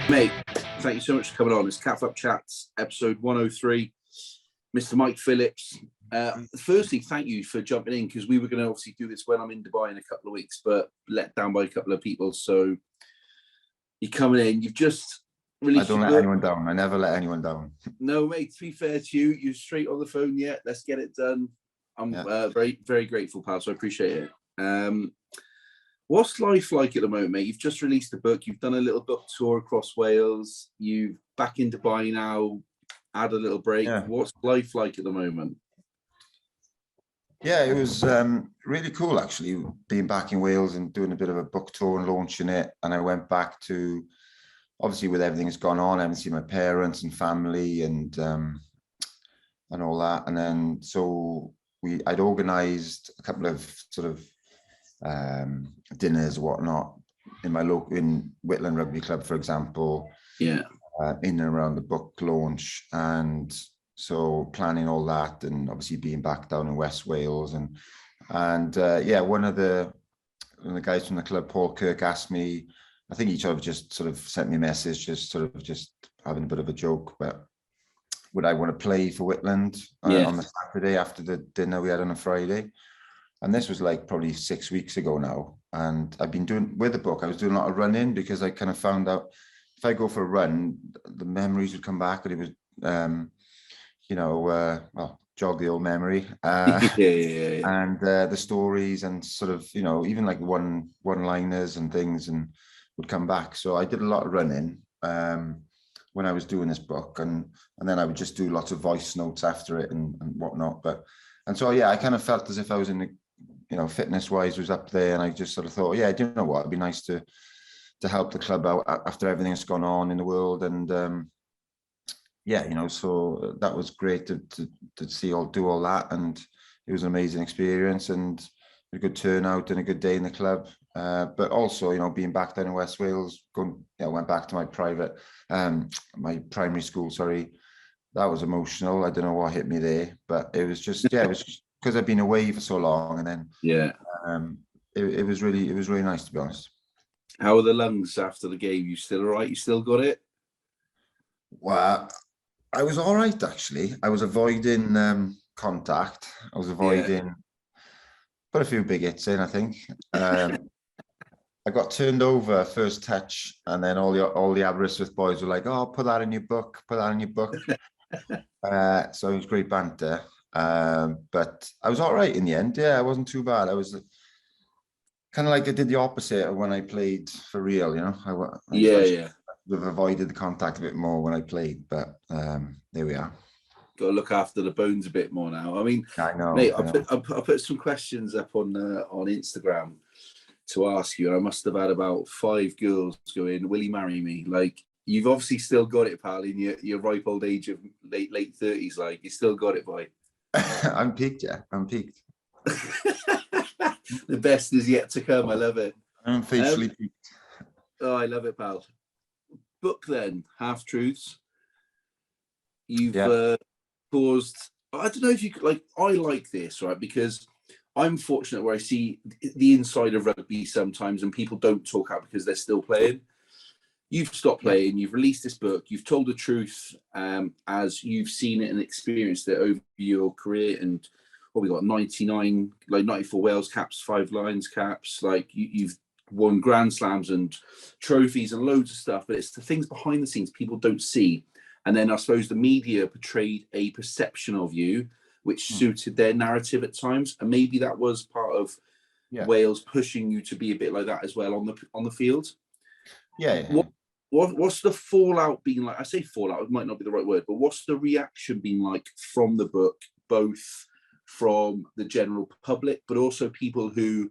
Mate, thank you so much for coming on. It's Catflap Chats, episode 103. Mr. Mike Phillips. Firstly, thank you for jumping in, because we were going to obviously do this when I'm in Dubai in a couple of weeks, but let down by a couple of people. So you're coming in. You've just released. I don't let anyone down. I never let anyone down. No, mate. To be fair to you, you're straight on the phone yet. Let's get it done. I'm very, very grateful, pal. So I appreciate it. What's life like at the moment, mate? You've just released a book. You've done a little book tour across Wales. You've back in Dubai now. Had a little break. Yeah. What's life like at the moment? Yeah, it was really cool, actually, being back in Wales and doing a bit of a book tour and launching it. And I went back to, obviously, with everything that's gone on, I haven't seen my parents and family and all that. And then so I'd organised a couple of sort of dinners, whatnot, in Whitland Rugby Club, for example. Yeah. In and around the book launch, and so planning all that, and obviously being back down in West Wales, and one of the guys from the club, Paul Kirk, asked me, I think he just sort of sent me a message, just having a bit of a joke, but would I want to play for Whitland on the Saturday after the dinner we had on a Friday? And this was like probably 6 weeks ago now, and I've been doing with the book. I was doing a lot of running, because I kind of found out if I go for a run, the memories would come back, and it was, jog the old memory. And the stories and sort of, even like one-liners and things, and would come back. So I did a lot of running when I was doing this book, and then I would just do lots of voice notes after it and whatnot. I kind of felt as if I was in the, fitness-wise was up there, and I just sort of thought, do you know what, it'd be nice to help the club out after everything that's gone on in the world. And so that was great to do all that, and it was an amazing experience and a good turnout and a good day in the club. But also, being back down in West Wales, went back to my primary school, that was emotional. I don't know what hit me there, but it was just, it was just because I've been away for so long, and then it was really nice, to be honest. How are the lungs after the game? You still all right? You still got it? Well, I was all right, actually. I was avoiding contact. I was avoiding, put a few big hits in, I think. I got turned over first touch, and then all the Aberystwyth boys were like, "Oh, put that in your book. Put that in your book." So it was great banter. But I was all right in the end. Yeah, I wasn't too bad. I was kind of like I did the opposite of when I played for real, I would have avoided the contact a bit more when I played, but there we are. Got to look after the bones a bit more now. I mean, I know, mate, I put some questions up on Instagram to ask you, and I must have had about 5 girls go in, "Will you marry me?" Like, you've obviously still got it, pal, in your ripe old age of late 30s. Like, you still got it, boy. I'm peaked, yeah. I'm peaked. The best is yet to come. I love it. I'm officially peaked. Oh, I love it, pal. Book then, Half Truths. You've caused. I don't know if you could, like. I like this, right? Because I'm fortunate where I see the inside of rugby sometimes, and people don't talk out because they're still playing. You've stopped playing. You've released this book. You've told the truth as you've seen it and experienced it over your career. And what we got, 99, like 94 Wales caps, 5 Lions caps. Like you've won Grand Slams and trophies and loads of stuff. But it's the things behind the scenes people don't see. And then I suppose the media portrayed a perception of you which suited their narrative at times. And maybe that was part of Wales pushing you to be a bit like that as well on the field. Yeah. What's the fallout been like? I say fallout, it might not be the right word, but what's the reaction been like from the book, both from the general public, but also people who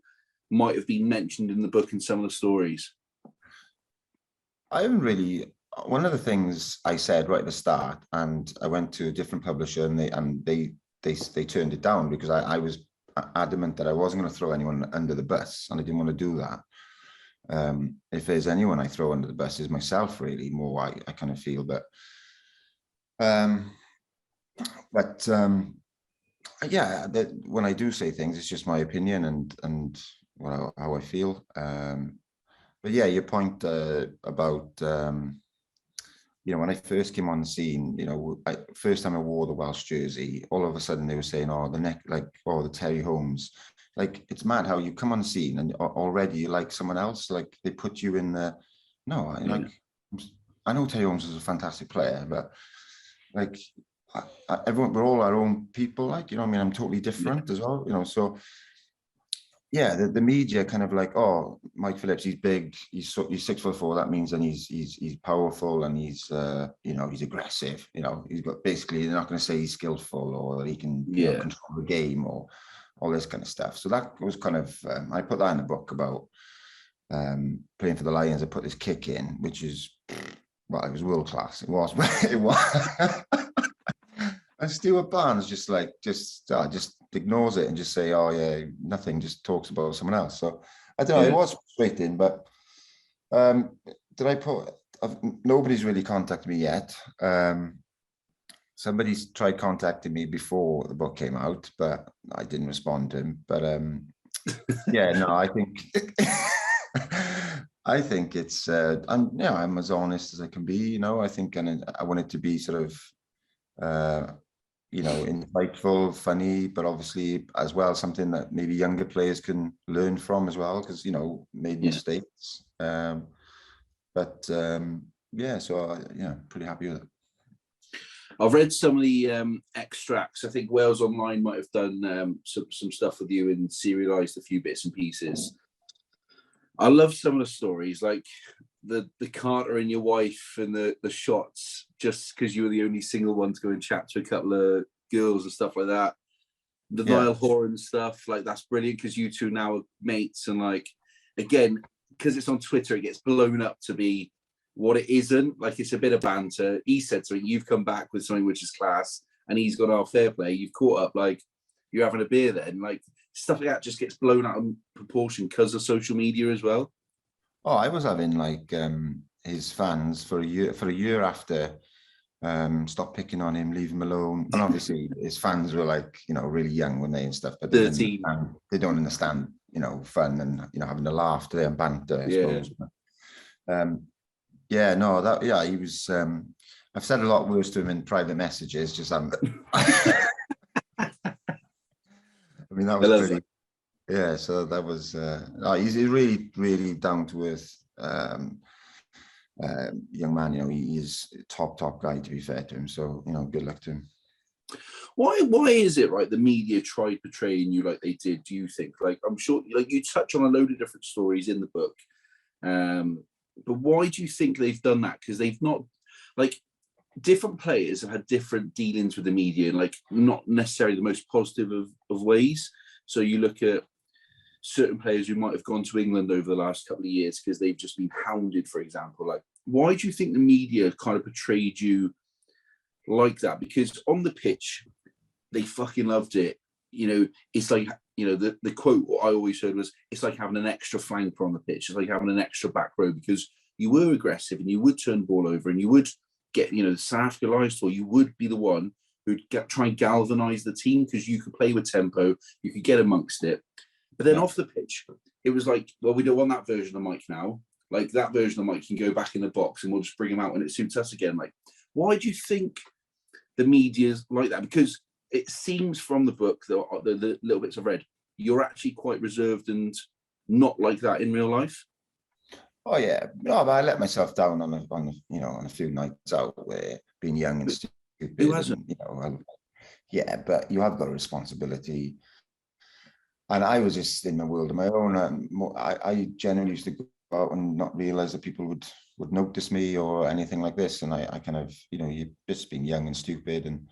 might have been mentioned in the book in some of the stories? I haven't really. One of the things I said right at the start, and I went to a different publisher, and they turned it down because I was adamant that I wasn't going to throw anyone under the bus, and I didn't want to do that. If there's anyone I throw under the bus, is myself, really, more. I kind of feel, but when I do say things, it's just my opinion and how I feel. But yeah, your point about when I first came on the scene, first time I wore the Welsh jersey, all of a sudden they were saying, oh, the Terry Holmes. Like, it's mad how you come on the scene and already you're like someone else. Like, they put you in the, I know Terry Holmes is a fantastic player, but like, everyone, we're all our own people, like, I'm totally different as well, so yeah, the media kind of like, oh, Mike Phillips, he's big, he's 6'4", that means then he's powerful and he's he's aggressive, he's got, basically they're not going to say he's skillful or that he can control the game or all this kind of stuff. So that was kind of I put that in the book about playing for the Lions. I put this kick in, which is, well, it was world class. It was. It was. And Stuart Barnes just ignores it and just say, oh yeah, nothing, just talks about someone else. So I don't know, it was frustrating, but nobody's really contacted me yet. Somebody's tried contacting me before the book came out, but I didn't respond to him. But I think I think it's I'm as honest as I can be, I think, and I want it to be sort of insightful, funny, but obviously as well something that maybe younger players can learn from as well, because made mistakes. So pretty happy with it. I've read some of the extracts. I think Wales Online might have done some stuff with you and serialized a few bits and pieces. I love some of the stories, like the Carter and your wife and the shots, just because you were the only single one to go and chat to a couple of girls and stuff like that. The Niall Horan stuff, like, that's brilliant because you two now are mates, and like, again, because it's on Twitter, it gets blown up to be what it isn't. Like, it's a bit of banter. He said something, you've come back with something which is class, and he's got our fair play. You've caught up, like, you're having a beer then. Like, stuff like that just gets blown out of proportion because of social media as well. Oh, I was having like his fans for a year after stop picking on him, leave him alone. And obviously his fans were like, really young when they and stuff, but they don't understand, fun and, having a laugh to them, banter, I suppose. But, he was, I've said a lot worse to him in private messages, just I mean, that was pretty, so that was, he's a really, really down to earth young man. He is a top guy, to be fair to him. So, good luck to him. Why is it, right, the media tried portraying you like they did, do you think? Like, I'm sure, like, you touch on a load of different stories in the book. But why do you think they've done that? Because they've not, like, different players have had different dealings with the media, and like, not necessarily the most positive of ways. So you look at certain players who might have gone to England over the last couple of years because they've just been hounded, for example. Like, why do you think the media kind of portrayed you like that? Because on the pitch, they fucking loved it. It's like, the quote I always heard was, it's like having an extra flanker on the pitch. It's like having an extra back row, because you were aggressive and you would turn the ball over and you would get, the South Africa Lions tour, you would be the one who'd try and galvanise the team because you could play with tempo, you could get amongst it. But then off the pitch, it was like, well, we don't want that version of Mike now. Like, that version of Mike can go back in the box and we'll just bring him out when it suits us again. Like, why do you think the media's like that? Because it seems from the book, the little bits I've read, you're actually quite reserved and not like that in real life. Oh yeah, no, but I let myself down on a few nights out where being young and stupid. Who hasn't? But you have got a responsibility. And I was just in a world of my own. I generally used to go out and not realize that people would notice me or anything like this. And I kind of, you're just being young and stupid. And,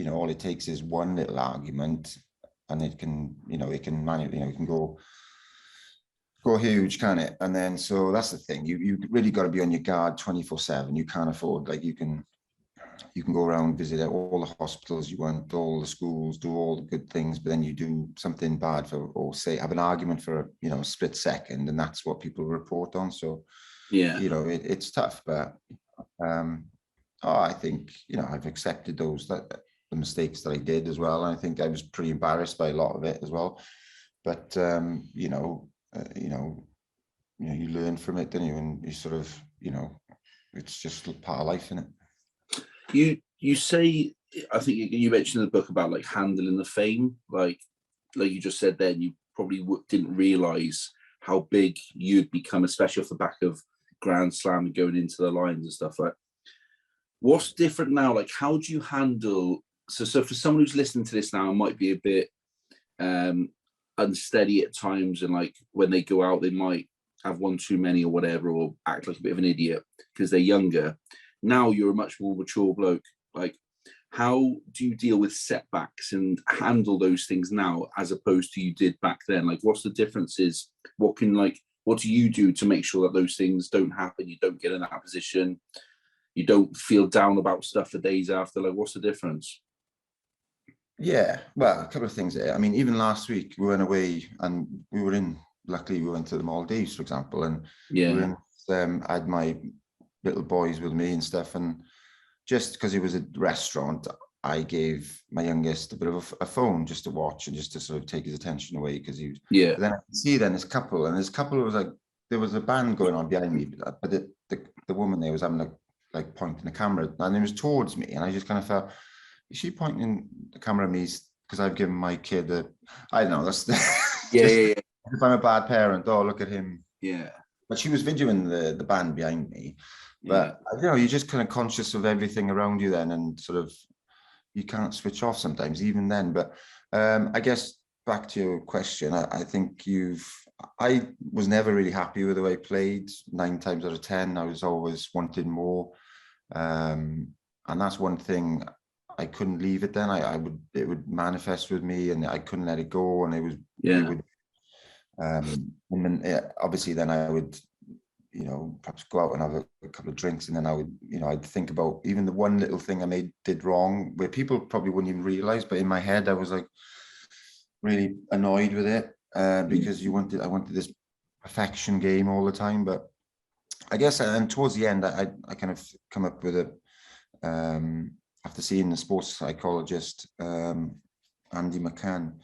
all it takes is one little argument and it can go huge, can it? And then, so that's the thing. You really got to be on your guard 24/7. You can't afford, like, you can go around, visit all the hospitals you want, all the schools, do all the good things, but then you do something bad or say, have an argument for a split second, and that's what people report on. So, it's tough, but I think, I've accepted the mistakes that I did as well. And I think I was pretty embarrassed by a lot of it as well. But, you learn from it, don't you? And you sort of, it's just part of life, isn't it? You say, I think you mentioned in the book about like handling the fame, like you just said then, you probably didn't realise how big you'd become, especially off the back of Grand Slam and going into the Lions and stuff. Like, what's different now? Like, how do you handle? So for someone who's listening to this now, and might be a bit unsteady at times, and like when they go out, they might have one too many or whatever, or act like a bit of an idiot because they're younger. Now you're a much more mature bloke. Like, how do you deal with setbacks and handle those things now as opposed to you did back then? Like, what's the differences? What do you do to make sure that those things don't happen? You don't get in that position. You don't feel down about stuff for days after. Like, what's the difference? Yeah, well, a couple of things there. I mean, even last week we went away and luckily we went to the Maldives, for example, and we were in, I had my little boys with me and stuff, and just because it was a restaurant, I gave my youngest a bit of a phone just to watch and just to sort of take his attention away, because he was. Yeah. Then I could see this couple was like, there was a band going on behind me, but the woman there was having like pointing the camera, and it was towards me, and I just kind of felt, is she pointing the camera at me because I've given my kid I don't know, that's yeah. If I'm a bad parent, oh, look at him. Yeah. But she was videoing the band behind me. But, you're just kind of conscious of everything around you then, and sort of, you can't switch off sometimes, even then. But I guess back to your question, I think I was never really happy with the way I played. 9 times out of 10, I was always wanting more. And that's one thing, I couldn't leave it then. It would manifest with me, and I couldn't let it go. And it would, and then, obviously then I would, perhaps go out and have a couple of drinks, and then I would, I'd think about even the one little thing I did wrong, where people probably wouldn't even realize, but in my head I was like really annoyed with it, because I wanted this perfection game all the time. But I guess, and towards the end, I kind of come up with after seeing the sports psychologist, Andy McCann,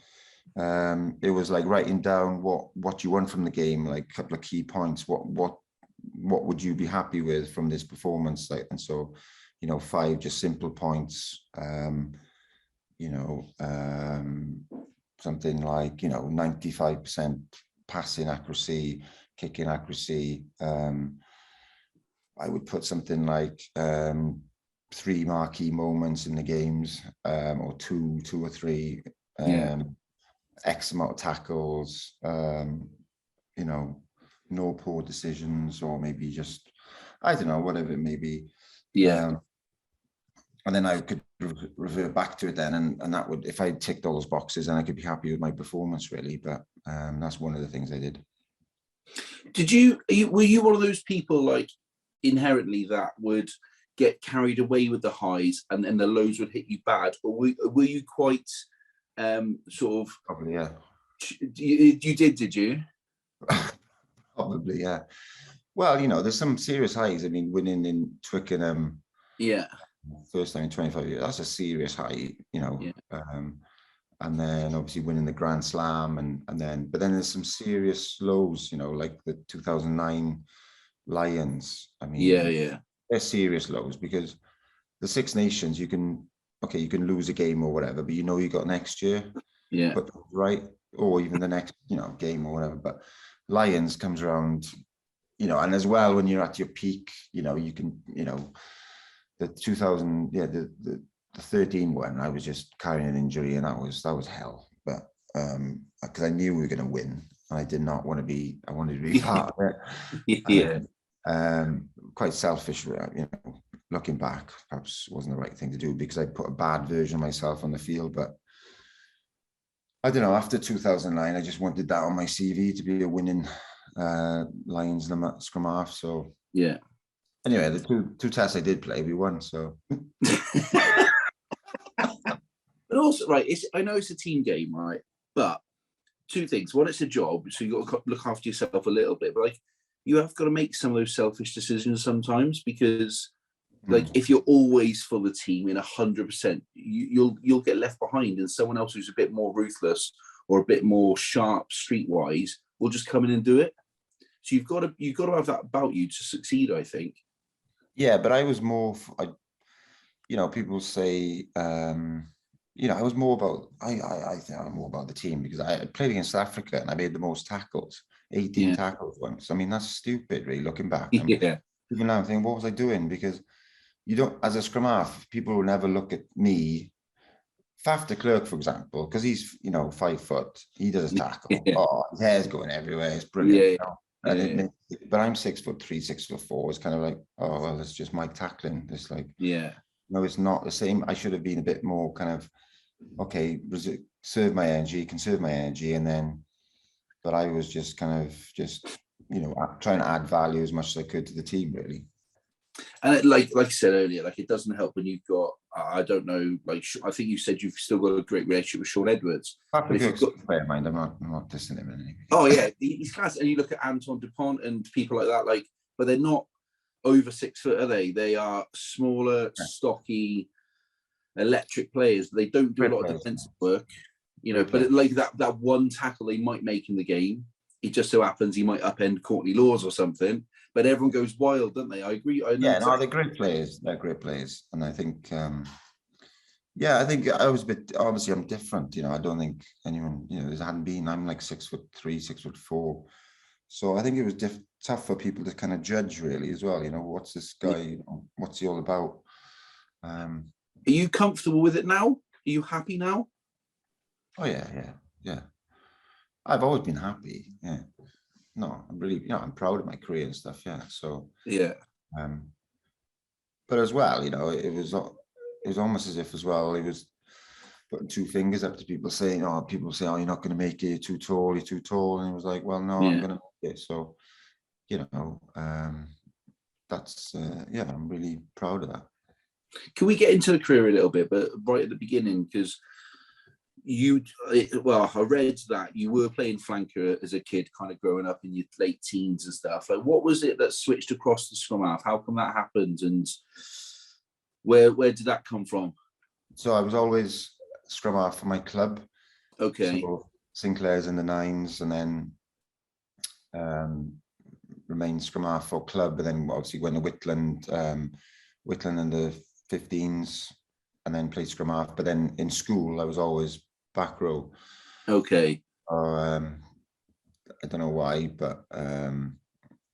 it was like writing down what you want from the game, like a couple of key points. What would you be happy with from this performance? Like, and so, 5 just simple points. Something like 95% passing accuracy, kicking accuracy. I would put something like 3 marquee moments in the games, or two or 3. X amount of tackles, no poor decisions, or maybe just, I don't know, whatever it may be. And then I could revert back to it then, and that would, if I ticked all those boxes, then I could be happy with my performance, really. But that's one of the things I did. Were you one of those people, like, inherently that would get carried away with the highs and then the lows would hit you bad, or were you quite sort of? Probably, yeah. You did you? Probably, yeah. Well, there's some serious highs. I mean, winning in Twickenham, first time in 25 years, that's a serious high, and then obviously winning the Grand Slam, but then there's some serious lows, like the 2009 Lions. I mean, they're serious lows, because the Six Nations, you can lose a game or whatever, but you got next year, but right, or even the next game or whatever. But Lions comes around, and as well, when you're at your peak, you can, the 2000, the 13 one, I was just carrying an injury, and that was hell. But because I knew we were going to win, and I did not want to be. I wanted to be part of it. Quite selfish, looking back, perhaps wasn't the right thing to do, because I put a bad version of myself on the field. But I don't know, after 2009, I just wanted that on my CV, to be a winning Lions scrum half. So anyway, the two tests I did play, we won. So but also, right, I know it's a team game, right, but 2 things. One, it's a job, so you got to look after yourself a little bit, but like, you have got to make some of those selfish decisions sometimes, because like, if you're always for the team in 100%, you'll get left behind, and someone else who's a bit more ruthless or a bit more sharp streetwise will just come in and do it. So you've got to have that about you to succeed, I think. Yeah, but I was more, people say, I was more about, I think I'm more about the team because I played against Africa and I made the most tackles, 18 tackles once. I mean, that's stupid, really, looking back. Yeah. Even now I'm thinking, what was I doing? Because you don't, as a scrum half, people will never look at me. Faf de Klerk, for example, because he's 5 foot, he does his tackle. Yeah. Oh, his hair's going everywhere. It's brilliant. Yeah. But I'm 6'3", 6'4". It's kind of like, oh well, it's just Mike tackling. It's like, no, it's not the same. I should have been a bit more kind of, okay, conserve my energy, and then. But I was just kind of trying to add value as much as I could to the team, really. And like you said earlier, like it doesn't help when you've got, I don't know, like I think you said you've still got a great relationship with Sean Edwards. But if you've got, bear in mind, I'm not dissing him in any way. Oh yeah, he's class. And you look at Anton Dupont and people like that, like, but they're not over 6 foot, are they? They are smaller, stocky, electric players. They don't do a lot of defensive work, but like that one tackle they might make in the game, it just so happens he might upend Courtney Laws or something, but everyone goes wild, don't they? I agree. They're great players. They're great players. And I think, I think I was a bit, obviously I'm different, I don't think anyone, there hadn't been, I'm like 6'3", 6'4". So I think it was tough for people to kind of judge really as well, what's this guy, what's he all about? Are you comfortable with it now? Are you happy now? Oh yeah. I've always been happy. Yeah. No, I'm really, I'm proud of my career and stuff. Yeah. So yeah. But as well, it was almost as if as well, it was putting 2 fingers up to people saying, people say, you're not going to make it, you're too tall. And it was like, well, no, I'm going to make it. So, that's, I'm really proud of that. Can we get into the career a little bit, but right at the beginning, because I read that you were playing flanker as a kid, kind of growing up in your late teens and stuff. Like, what was it that switched across to scrum half? How come that happened, and where did that come from? So I was always scrum half for my club. Okay. So Sinclair's in the 9s, and then remained scrum half for club, and then obviously went to Whitland in the 15s, and then played scrum half. But then in school, I was always back row. Okay. I don't know why, but and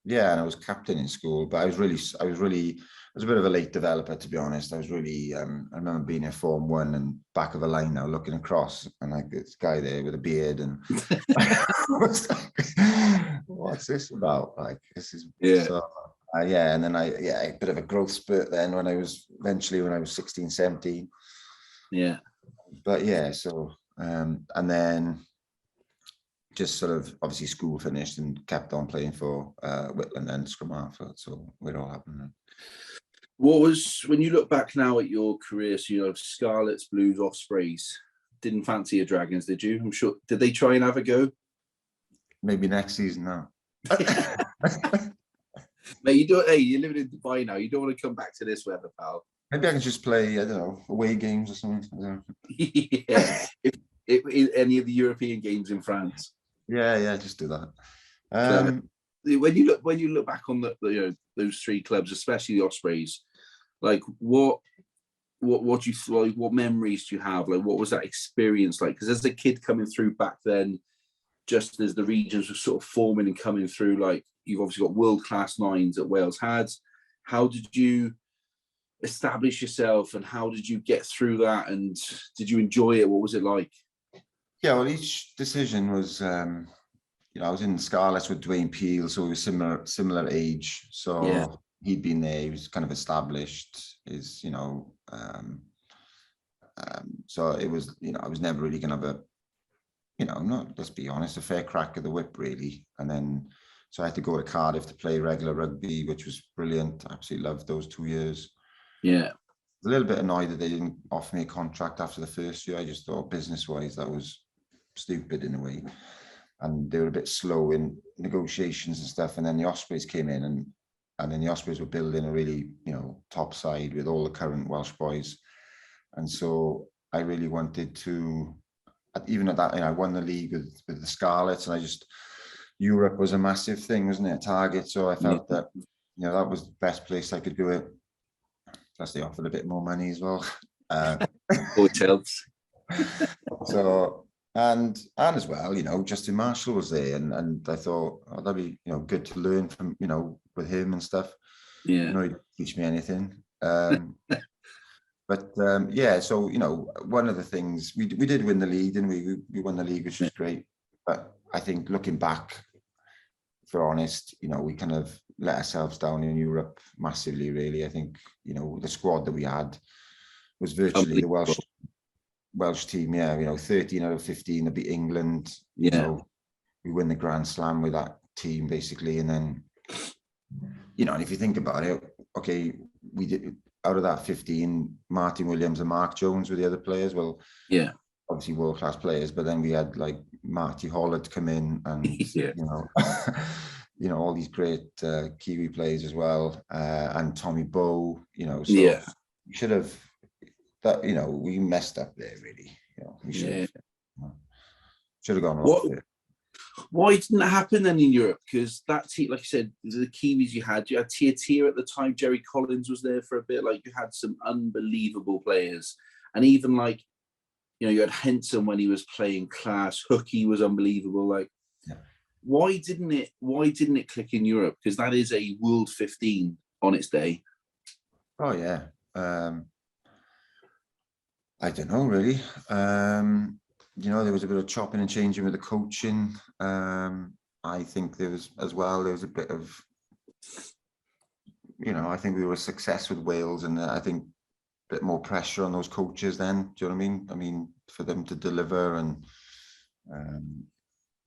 I was captain in school. But I was a bit of a late developer, to be honest. I was really, I remember being in Form 1 and back of a line now, looking across, and like this guy there with a beard, and I was like, what's this about? Like, this is so, and then a bit of a growth spurt then when I was 16, 17. Yeah. But so, and then just sort of obviously school finished and kept on playing for Whitland and scrum half. So it all happened. What was, when you look back now at your career, so Scarlets, Blues, Ospreys, didn't fancy your Dragons, did you? I'm sure. Did they try and have a go? Maybe next season now. Mate, you're living in Dubai now. You don't want to come back to this weather, pal. Maybe I can just play, I don't know, away games or something. Yeah. if any of the European games in France. Yeah, just do that. When you look back on those 3 clubs, especially the Ospreys, like what do you like? What memories do you have? Like, what was that experience like? Because as a kid coming through back then, just as the regions were sort of forming and coming through, like you've obviously got world-class 9s that Wales had. How did you establish yourself, and how did you get through that? And did you enjoy it? What was it like? Yeah, well, each decision was, I was in Scarlets with Dwayne Peel, so we were similar age. So he'd been there, he was kind of established. So it was, I was never really going to have let's be honest, a fair crack of the whip, really. And then, so I had to go to Cardiff to play regular rugby, which was brilliant. I absolutely loved those 2 years. Yeah. A little bit annoyed that they didn't offer me a contract after the first year. I just thought business-wise that was stupid in a way. And they were a bit slow in negotiations and stuff. And then the Ospreys came in, and then the Ospreys were building a really, top side with all the current Welsh boys. And so I really wanted to, even at that, I won the league with the Scarlets, and Europe was a massive thing, wasn't it? A target. So I felt that that was the best place I could do it. Plus, they offered a bit more money as well. Always helps. So, and as well, Justin Marshall was there, and I thought, that'd be, good to learn from, with him and stuff. Yeah. He didn't teach me anything. But yeah, so one of the things we did win the league, didn't we? We won the league, which was great. But I think looking back, for honest, we kind of let ourselves down in Europe massively. Really, I think the squad that we had was virtually the Welsh team. Yeah, 13 out of 15 to beat England. Yeah. We win the Grand Slam with that team basically, and then and if you think about it, okay, we did. Out of that 15, Martin Williams and Mark Jones were the other players. Well, yeah, obviously world-class players, but then we had like Marty Hollett come in and, all these great Kiwi players as well, and Tommy Bowe, so we should have, we messed up there really. We should have gone off it. Why didn't that happen then in Europe? Because that team, like you said, the Kiwis you had Tia at the time. Jerry Collins was there for a bit. Like you had some unbelievable players, and even like you had Henson when he was playing class. Hookie was unbelievable. Like, why didn't it click in Europe? Because that is a World 15 on its day. Oh yeah, I don't know really. There was a bit of chopping and changing with the coaching. I think there was a bit of, I think we were a success with Wales, and I think a bit more pressure on those coaches then. Do you know what I mean? I mean, for them to deliver, and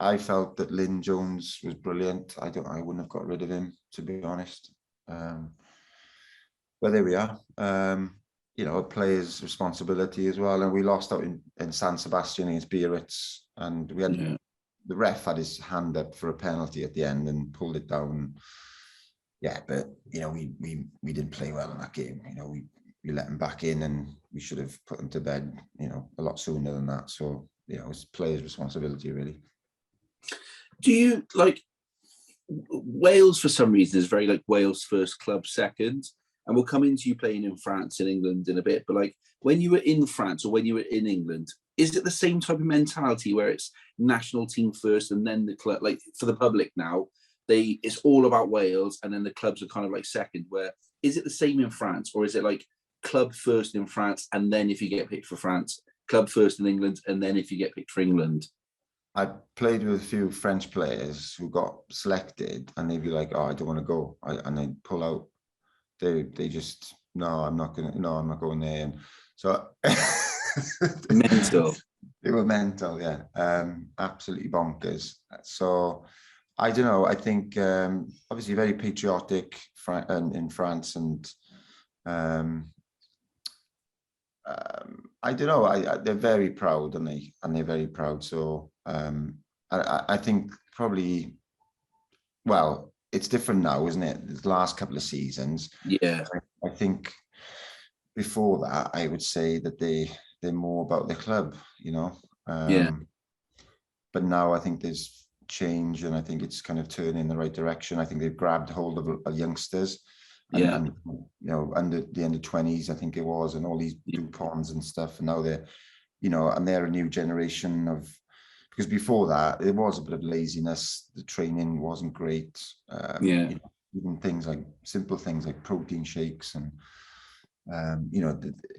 I felt that Lynn Jones was brilliant. I wouldn't have got rid of him, to be honest. But there we are. A player's responsibility as well. And we lost out in San Sebastian against Biarritz, and we had the ref had his hand up for a penalty at the end and pulled it down. Yeah, but we didn't play well in that game. We let him back in, and we should have put him to bed, a lot sooner than that. So it's player's responsibility really. Do you like Wales for some reason is very like Wales first, club second? And we'll come into you playing in France and England in a bit. But like when you were in France or when you were in England, is it the same type of mentality where it's national team first and then the club? Like for the public now, it's all about Wales and then the clubs are kind of like second. Where is it the same in France, or is it like club first in France and then if you get picked for France, club first in England and then if you get picked for England? I played with a few French players who got selected and they'd be like, "Oh, I don't want to go," and they'd pull out. They just, no, I'm not going there. And so mental. They were mental, yeah. Absolutely bonkers. So I don't know. I think obviously very patriotic in France, and I don't know. They're very proud, and they're very proud. So I think probably, well, it's different now, isn't it? The last couple of seasons. Yeah. I think before that, I would say that they're more about the club, But now I think there's change, and I think it's kind of turning in the right direction. I think they've grabbed hold of youngsters. And under the end of 20s, I think it was, and all these Duponts and stuff. And now they're, and they're a new generation of. Because before that, there was a bit of laziness. The training wasn't great. Even simple things like protein shakes, and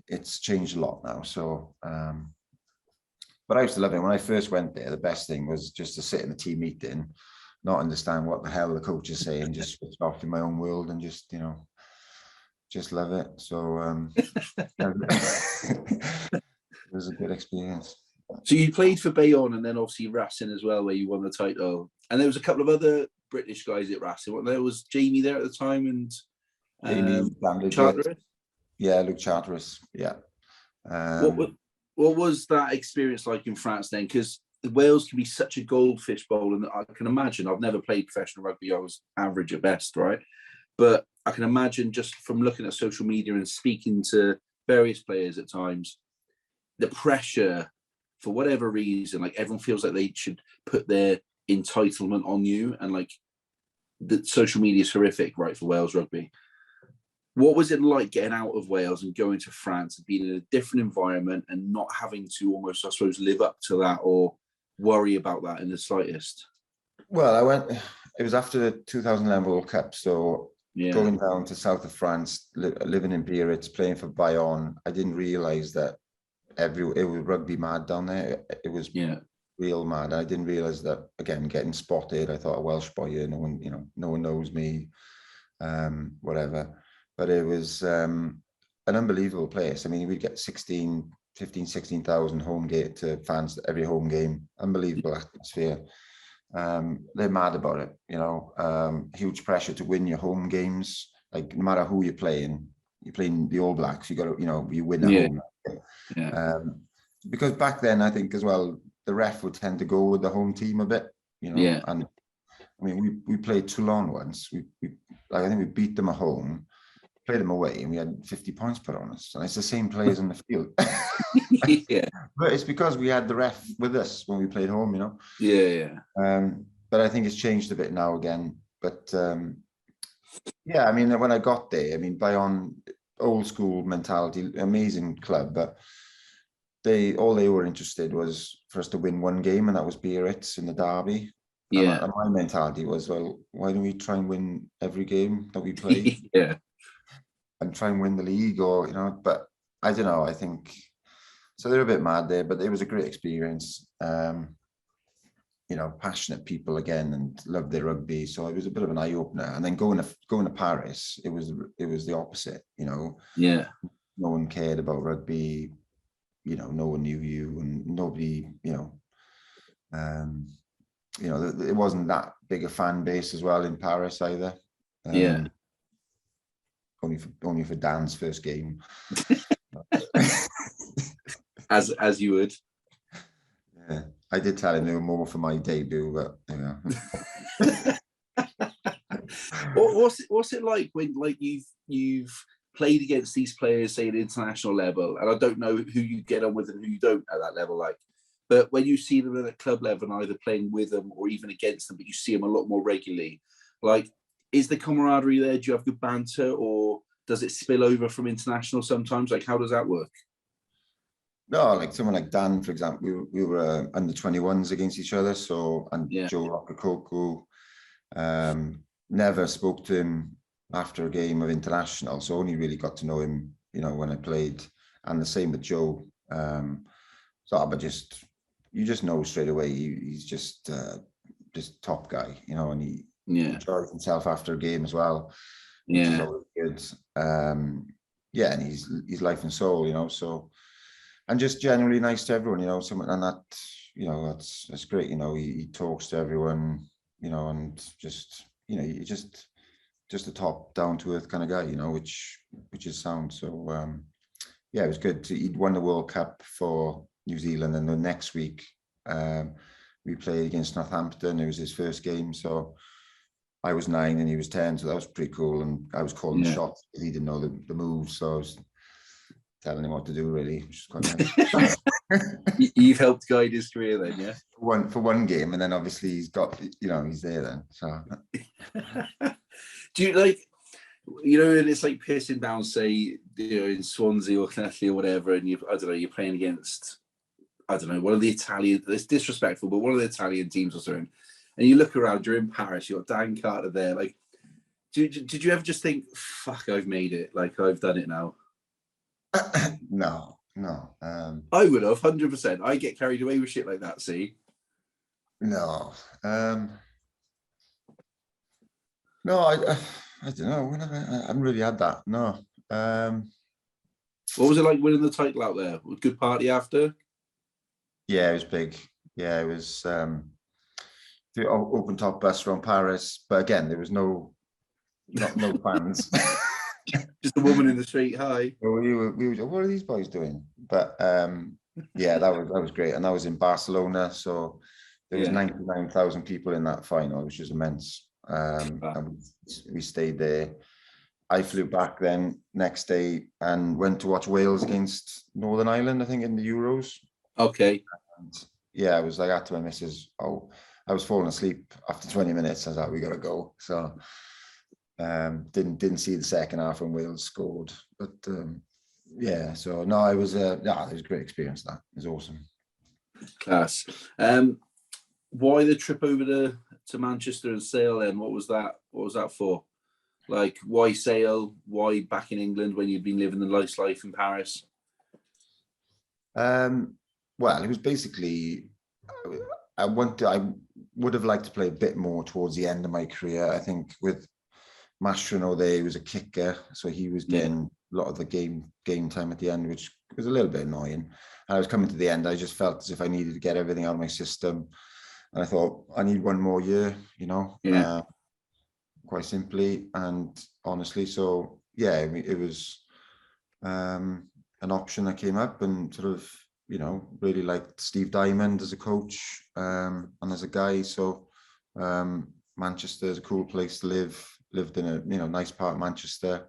it's changed a lot now. So, but I used to love it when I first went there. The best thing was just to sit in the team meeting, not understand what the hell the coach is saying, just switch off in my own world and just love it. So it was a good experience. So you played for Bayonne and then obviously Racing as well, where you won the title. And there was a couple of other British guys at Racing. There was Jamie there at the time and Charteris. Yeah, Luke Charteris. Yeah. What was that experience like in France then? Because Wales can be such a goldfish bowl, and I can imagine. I've never played professional rugby. I was average at best, right? But I can imagine just from looking at social media and speaking to various players at times, the pressure. For whatever reason, like everyone feels like they should put their entitlement on you, and like the social media is horrific, right, for Wales rugby. What was it like getting out of Wales and going to France and being in a different environment and not having to almost, I suppose, live up to that or worry about that in the slightest? Well, it was after the 2011 World Cup, so going down to south of France, living in Biarritz, playing for Bayonne, I didn't realise that it was rugby mad down there. It was real mad. I didn't realise that, again, getting spotted, I thought a Welsh boy here, no one knows me, whatever. But it was an unbelievable place. I mean, we'd get 16,000 home gate to fans every home game. Unbelievable atmosphere. They're mad about it, huge pressure to win your home games. Like, no matter who you're playing the All Blacks, you got to, you win at home. Yeah. Because back then, I think as well, the ref would tend to go with the home team a bit, and I mean, we played Toulon once. I think we beat them at home, played them away, and we had 50 points put on us. And it's the same players on the field. But it's because we had the ref with us when we played home, But I think it's changed a bit now again. But I mean, when I got there, I mean, Bayonne, old school mentality, amazing club, but all they were interested was for us to win one game, and that was Biarritz in the derby. And my mentality was, well, why don't we try and win every game that we play? And try and win the league, or but I don't know, I think so. They're a bit mad there, but it was a great experience. Passionate people again, and loved their rugby, so it was a bit of an eye-opener. And then going to Paris, it was the opposite. No one cared about rugby, no one knew you, and nobody, it wasn't that big a fan base as well in Paris either. Only for Dan's first game. as you would. Yeah, I did tell him there were more for my debut, but What's it like when you've played against these players, say at international level, and I don't know who you get on with and who you don't at that level, but when you see them at a club level and either playing with them or even against them, but you see them a lot more regularly, is the camaraderie there? Do you have good banter, or does it spill over from international sometimes? How does that work? No, like someone like Dan, for example, we were under 21s against each other. So, and Joe Roccacoco, never spoke to him after a game of international. So only really got to know him, when I played. And the same with Joe. But you just know straight away he's just top guy, and he enjoys himself after a game as well, which is always good. And he's life and soul, so, and just generally nice to everyone, someone, and that, that's great. He talks to everyone, and just, just a top down to earth kind of guy, which is sound. So it was good. He'd won the World Cup for New Zealand, and the next week we played against Northampton. It was his first game, so I was 9 and he was 10, so that was pretty cool. And I was calling shots, but he didn't know the moves, so I was telling him what to do, really, which is quite nice. You've helped guide his career then, yeah? For one game, and then obviously he's got, he's there then. So do you and it's like pissing down, say, in Swansea or Connecticut or whatever, and you're playing against, one of the Italian, it's disrespectful, but one of the Italian teams or something, and you look around, you're in Paris, you've got Dan Carter there, did you ever just think, fuck, I've made it, I've done it now? No. I would have, 100%. I get carried away with shit like that, see? No. No, I don't know. I haven't really had that. No. What was it like winning the title out there? A good party after? Yeah, it was big. Yeah, it was the open top bus around Paris. But again, there was no fans. Just a woman in the street. Hi. We were. What are these boys doing? But that was great, and that was in Barcelona. So there was 99,000 people in that final, which is immense. And we stayed there. I flew back then next day and went to watch Wales against Northern Ireland, I think, in the Euros. Okay. And I was like, I had to my missus, I was falling asleep after 20 minutes. I was like, we got to go. So didn't see the second half when Wales scored. But yeah, so no, it was a great experience. That it was awesome. Class. Why the trip over to Manchester and Sale then? What was that for? Like, why Sale? Why back in England when you'd been living the nice life in Paris? Well, it was basically, I would have liked to play a bit more towards the end of my career. I think with Mastrino there, he was a kicker, so he was getting a lot of the game time at the end, which was a little bit annoying. And I was coming to the end, I just felt as if I needed to get everything out of my system. And I thought, I need one more year, quite simply and honestly. So yeah, it was an option that came up, and sort of, really liked Steve Diamond as a coach and as a guy. So Manchester is a cool place to live. Lived in a nice part of Manchester.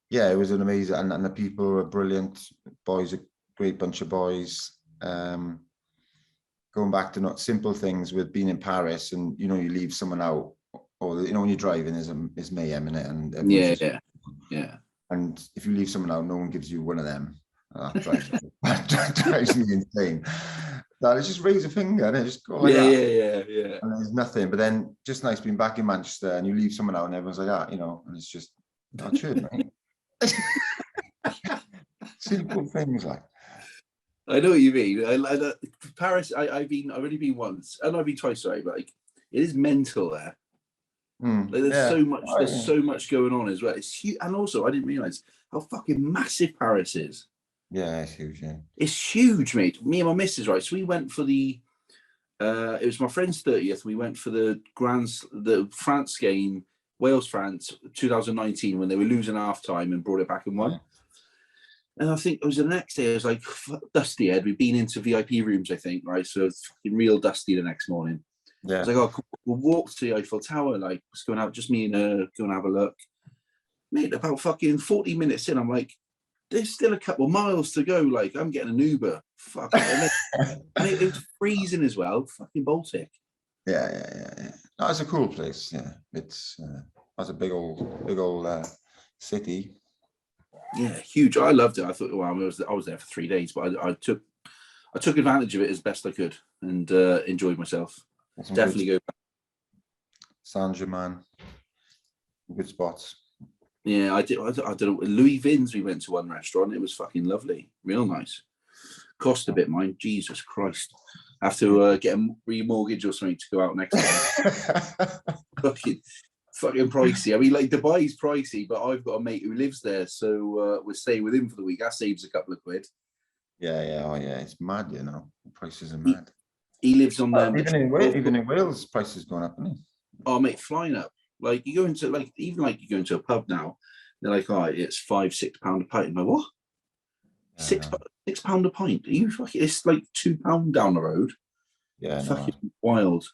Yeah, it was an amazing, and the people were brilliant. Boys, a great bunch of boys. Going back to not simple things with being in Paris, and you leave someone out, or when you're driving is mayhem in it, and yeah. And if you leave someone out, no one gives you one of them. That drives me insane. No, it's just raise a finger and just go like that. Yeah. And there's nothing. But then just nice being back in Manchester, and you leave someone out and everyone's like that, and it's just not true, mate. Simple things like. I know what you mean. Paris, I've only been once, and I've been twice, sorry, but like, it is mental there. There's so much going on as well. It's huge, and also I didn't realise how fucking massive Paris is. Yeah, it's huge. Yeah, it's huge, mate. Me and my missus, right? So we went for the. It was my friend's 30th. We went for the France game, Wales-France, 2019, when they were losing half time and brought it back and won. Yeah. And I think it was the next day. I was like, dusty head. We'd been into VIP rooms, I think, right? So it's fucking real dusty the next morning. Yeah. I was like, oh, cool. We'll walk to the Eiffel Tower. Like, let's go and have just me and her go and have a look. Mate, about fucking 40 minutes in, I'm like, there's still a couple of miles to go. Like, I'm getting an Uber. Fuck. And it was freezing as well. Fucking Baltic. Yeah. No, it's a cool place. Yeah, it's that's a big old city. Yeah, huge. I loved it. I thought, well, I was there for 3 days, but I took advantage of it as best I could and enjoyed myself. Definitely go back. Saint-Germain, good spots. Yeah, I did. I don't know. Louis Vins, we went to one restaurant. It was fucking lovely, real nice. Cost a bit, mind. Jesus Christ, I have to get a remortgage or something to go out next time. fucking pricey. I mean, like, Dubai's pricey, but I've got a mate who lives there, so we're staying with him for the week. That saves a couple of quid. Yeah. Oh, yeah. It's mad, The prices are mad. He lives on them. Even in Wales, prices going up, isn't it? Oh, mate, flying up. Like, you go into you go into a pub now, they're like, oh, it's £5-6 a pint. I'm like, what? £6 a pint? Are you fucking? It's like £2 down the road. Yeah, it's fucking wild.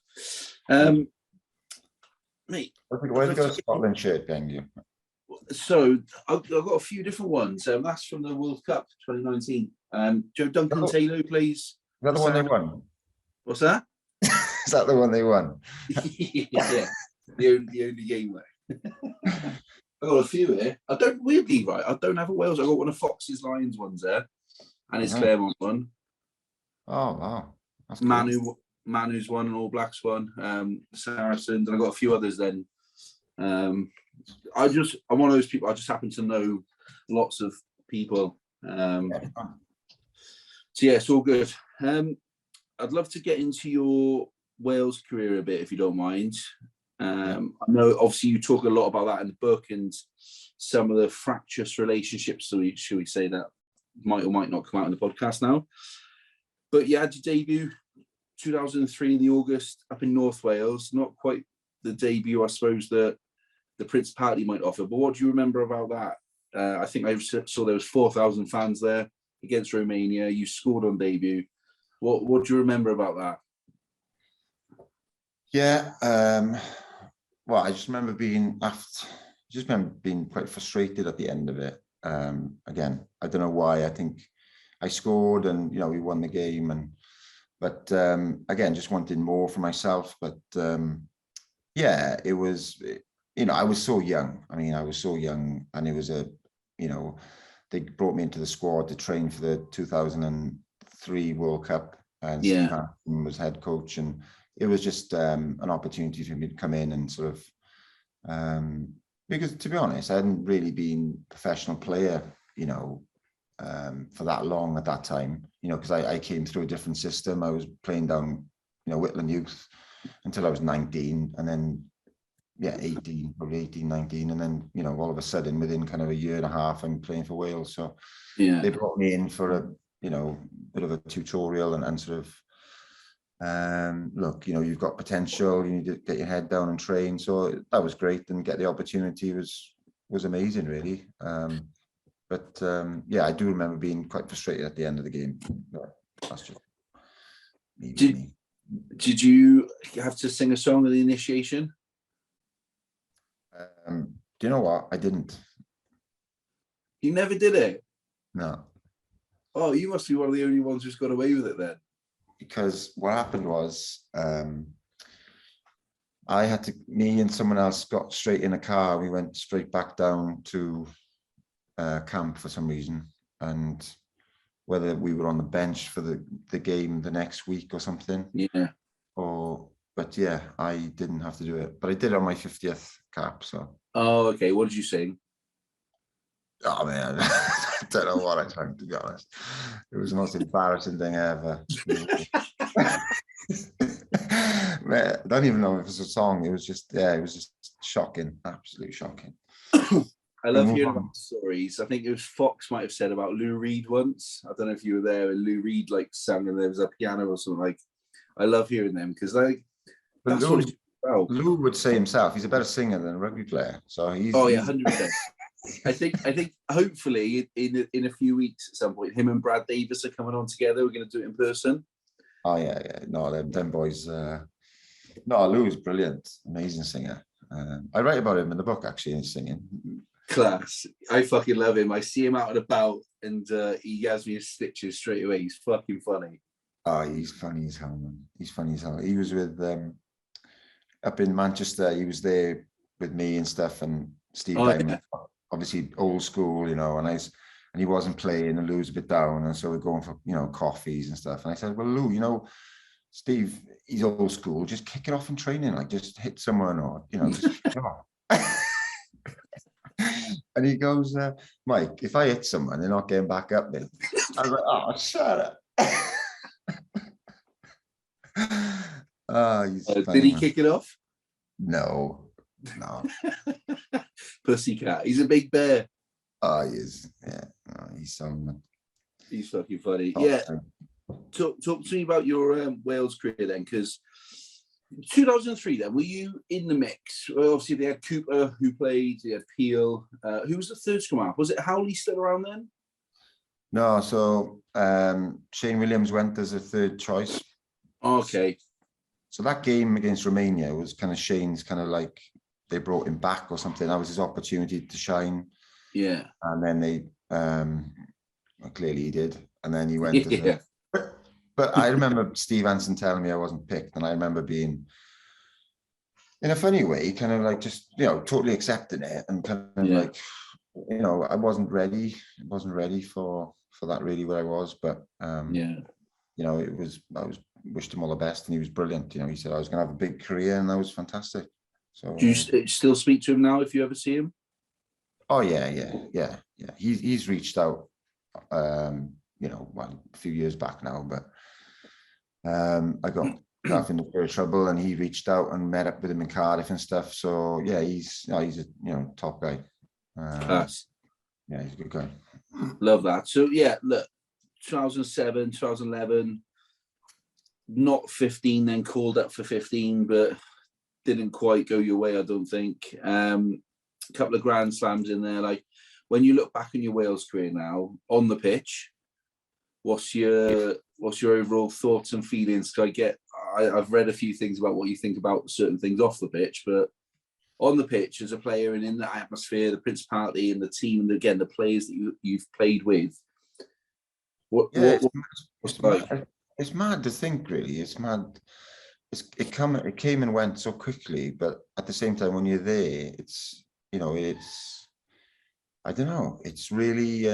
Mate, where's you got a Scotland shirt, then you? So I've got a few different ones. That's from the World Cup 2019. Joe Duncan Taylor plays. Is that the one they won? What's that? Is that the one they won? Yeah, the only game there. I got a few here. I don't have a Wales. I got one of Fox's Lions ones there, and his Claremont one. Oh wow! That's cool. Manu's one, and All Blacks one. Saracens, and I got a few others. Then I'm one of those people. I just happen to know lots of people. So yeah, it's all good. I'd love to get into your Wales career a bit, if you don't mind. I know, obviously, you talk a lot about that in the book and some of the fractious relationships, should we say, that might or might not come out in the podcast now. But you had your debut 2003 in the August up in North Wales. Not quite the debut, I suppose, that the Principality might offer. But what do you remember about that? I think I saw there was 4,000 fans there against Romania. You scored on debut. What do you remember about that? Yeah, well, I just remember being quite frustrated at the end of it. Again, I don't know why. I think I scored and we won the game, But again, just wanted more for myself. But yeah, it was, I was so young. I mean, I was so young, and it was they brought me into the squad to train for the 2003 World Cup, and Steve Hansen was head coach, and it was just an opportunity for me to come in and sort of, because to be honest, I hadn't really been a professional player, for that long at that time, because I came through a different system. I was playing down, Whitland Youth until I was 19, and then 18, probably 18, 19, and then all of a sudden within kind of a year and a half I'm playing for Wales. So they brought me in for a bit of a tutorial and sort of look, you've got potential, you need to get your head down and train. So that was great, and get the opportunity was amazing, really. But I do remember being quite frustrated at the end of the game. That's just me. Did you have to sing a song at the initiation? Do you know what? I didn't. You never did it? No. Oh, you must be one of the only ones who's got away with it then. Because what happened was, me and someone else got straight in a car. We went straight back down to camp for some reason, and whether we were on the bench for the game the next week or something. Yeah. But yeah, I didn't have to do it, but I did on my 50th cap. So. Oh, okay. What did you sing? Oh man, I don't know what I sang, to be honest. It was the most embarrassing thing ever. Man, I don't even know if it was a song. It was just shocking, absolutely shocking. I love hearing about stories. I think it was Fox might have said about Lou Reed once. I don't know if you were there, and Lou Reed sang and there was a piano or something. Like, I love hearing them because that's what it's about. Lou would say himself he's a better singer than a rugby player. So he's 100%. I think hopefully in a few weeks at some point, him and Brad Davis are coming on together. We're going to do it in person. Oh yeah. No, them boys. No, Lou's brilliant, amazing singer. I write about him in the book, actually, in singing. Class. I fucking love him. I see him out and about, and he has me his stitches straight away. He's fucking funny. Oh, he's funny as hell, man. He's funny as hell. He was with up in Manchester. He was there with me and stuff, and Steve Diamond, obviously old school, and he wasn't playing, and Lou was a bit down, and so we're going for coffees and stuff. And I said, well, Lou, Steve, he's old school. Just kick it off in training, like just hit someone, or just kick it off. And he goes, Mike, if I hit someone, they're not getting back up there. I was like, oh, shut up. Did he kick it off? No. Pussycat. He's a big bear. Oh, he is. Yeah. Oh, he's so. He's fucking funny. Oh, yeah. Talk to me about your Wales career then, because 2003 then, were you in the mix? Well, obviously they had Cooper who played, they had Peel. Who was the third scrum half? Was it Howley still around then? No, so Shane Williams went as a third choice. Okay. So that game against Romania was kind of Shane's kind of like, they brought him back or something. That was his opportunity to shine. Yeah. And then they, clearly he did. And then he went as But I remember Steve Hansen telling me I wasn't picked, and I remember being, in a funny way, kind of like just, totally accepting it, and kind of like, I wasn't ready. I wasn't ready for that, really, where I was. But it was, I wished him all the best, and he was brilliant. He said I was going to have a big career, and that was fantastic. So do you still speak to him now if you ever see him? Oh yeah. He's reached out, a few years back now, but I got into very trouble, and he reached out and met up with him in Cardiff and stuff. So yeah, he's a top guy. Class. Yeah, he's a good guy. Love that. So yeah, look, 2007, 2011, not 15, then called up for 15, but didn't quite go your way, I don't think. A couple of Grand Slams in there. Like, when you look back on your Wales career now on the pitch, what's your overall thoughts and feelings? Because I've read a few things about what you think about certain things off the pitch, but on the pitch as a player and in the atmosphere, the principality and the team, and again the players that you've played with, what's like? it's mad to think, really. It's mad. It came and went so quickly, but at the same time, when you're there, it's I don't know. It's really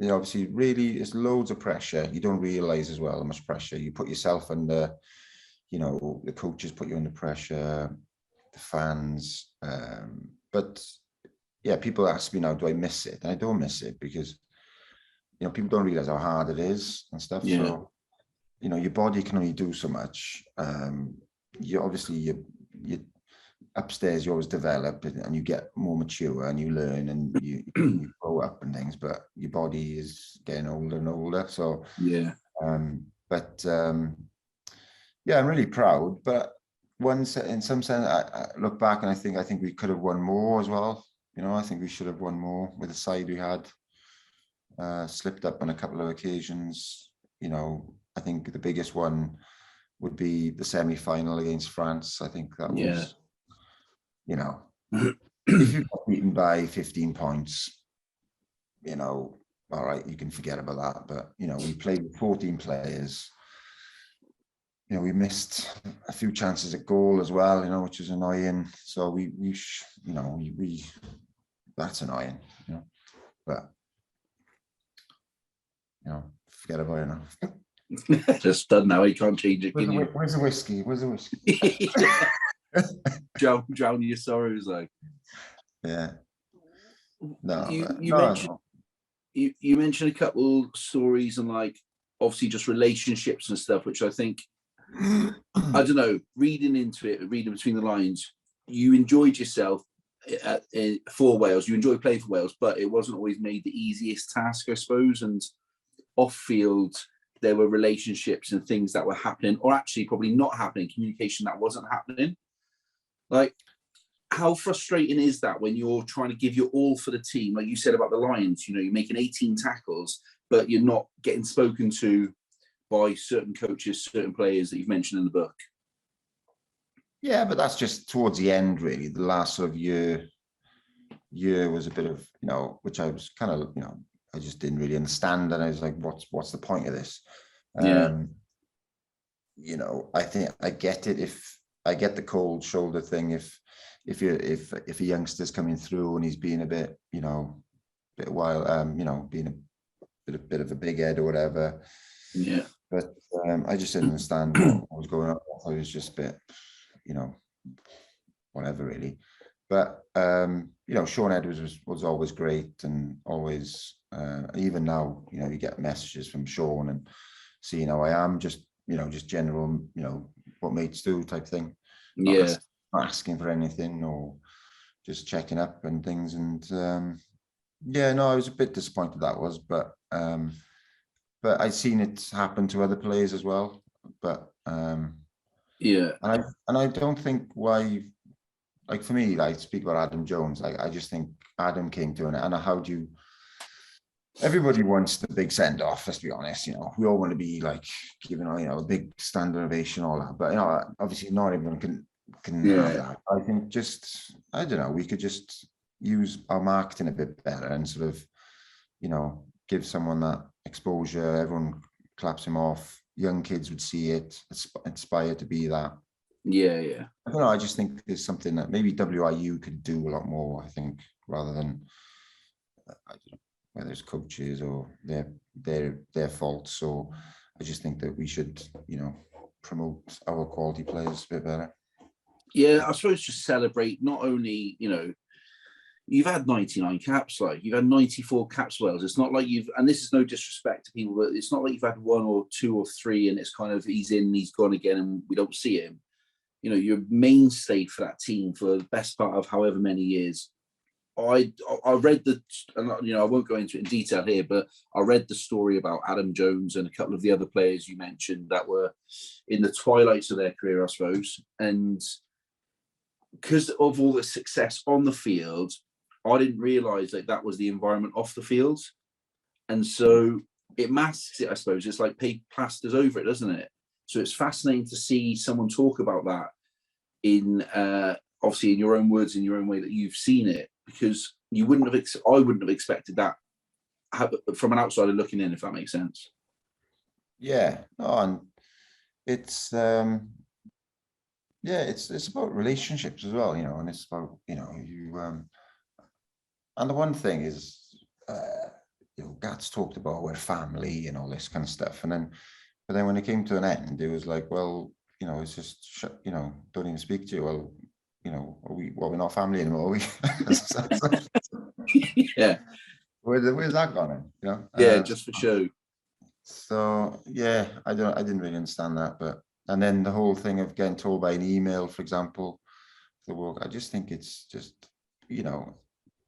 obviously really it's loads of pressure. You don't realize as well how much pressure you put yourself under. The coaches put you under pressure, the fans. But yeah, people ask me now, do I miss it? And I don't miss it because people don't realize how hard it is and stuff. Yeah. So your body can only do so much. You upstairs you always develop and you get more mature and you learn and you grow up and things, but your body is getting older and older. So yeah. Yeah, I'm really proud. But in some sense, I look back and I think we could have won more as well. I think we should have won more with the side we had. Slipped up on a couple of occasions. I think the biggest one would be the semi-final against France. I think that was, if you got beaten by 15 points, all right, you can forget about that. But, we played with 14 players. We missed a few chances at goal as well, which was annoying. So we that's annoying, but, forget about it now. Just done now. You can't change it, can you? Where's the whiskey? Drown your sorrows, like. Yeah. No. You mentioned a couple stories and like obviously just relationships and stuff, which I think I don't know. Reading between the lines, you enjoyed yourself for Wales. You enjoyed playing for Wales, but it wasn't always made the easiest task, I suppose. And off field, there were relationships and things that were happening, or actually probably not happening. Communication that wasn't happening. Like, how frustrating is that when you're trying to give your all for the team? Like you said about the Lions, you're making 18 tackles, but you're not getting spoken to by certain coaches, certain players that you've mentioned in the book. Yeah, but that's just towards the end, really. The last sort of year was a bit of, which I was kind of, I just didn't really understand. And I was like, what's the point of this? Yeah. I think I get it. If I get the cold shoulder thing, if a youngster's coming through and he's being a bit, bit wild, being a bit of a big head or whatever. Yeah. But I just didn't understand what was going on. I was just a bit, whatever really. But Sean Edwards was always great and always even now, you get messages from Sean and seeing how I am, just general, what mates do type thing. Yeah. Not asking for anything or just checking up and things. And I was a bit disappointed that was, but I've seen it happen to other players as well. But yeah, and I don't think why. Like for me, like speak about Adam Jones. Like I just think Adam came to it, and how do you? Everybody wants the big send off. Let's be honest. We all want to be like giving a big standing ovation, all that. But obviously not everyone can have that. I think I don't know. We could just use our marketing a bit better and sort of, give someone that exposure. Everyone claps him off. Young kids would see it, inspire to be that. Yeah. I don't know. I just think there's something that maybe WIU could do a lot more. I think rather than I don't know whether it's coaches or their faults. So I just think that we should, promote our quality players a bit better. Yeah, I suppose just celebrate not only you've had 99 caps, like you've had 94 caps Wales. It's not like and this is no disrespect to people, but it's not like you've had one or two or three and it's kind of he's in, he's gone again and we don't see him. You're mainstay for that team for the best part of however many years. I read and I won't go into it in detail here, but I read the story about Adam Jones and a couple of the other players you mentioned that were in the twilights of their career, I suppose. And because of all the success on the field, I didn't realise that was the environment off the field. And so it masks it, I suppose. It's like paper plasters over it, doesn't it? So it's fascinating to see someone talk about that in obviously in your own words, in your own way that you've seen it, because I wouldn't have expected that from an outsider looking in, if that makes sense. Yeah, no, and it's it's about relationships as well, and it's about you and the one thing is Gats talked about our family and all this kind of stuff, but then when it came to an end, it was like, well, it's just don't even speak to you. Well, we're not family anymore, are we? Yeah, Where's that gone in? yeah, just for show. So yeah, I didn't really understand that, and then the whole thing of getting told by an email, for example, the work, I just think it's just,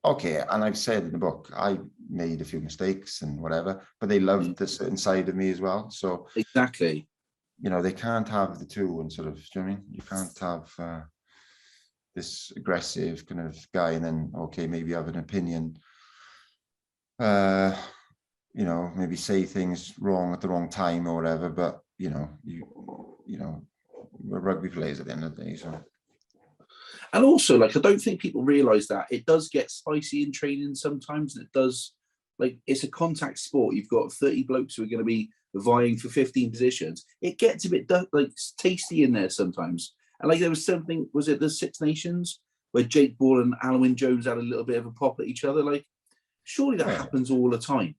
okay. And I've said in the book, I made a few mistakes and whatever, but they loved the certain side of me as well. So exactly, they can't have the two and sort of, do you know what I mean? You can't have this aggressive kind of guy and then, okay, maybe have an opinion, maybe say things wrong at the wrong time or whatever, but we're rugby players at the end of the day. So, and also, like, I don't think people realise that it does get spicy in training sometimes. And it does, like, it's a contact sport. You've got 30 blokes who are going to be vying for 15 positions. It gets a bit like tasty in there sometimes. And like there was something, was it the Six Nations, where Jake Ball and Alwyn Jones had a little bit of a pop at each other? Like, surely that happens all the time.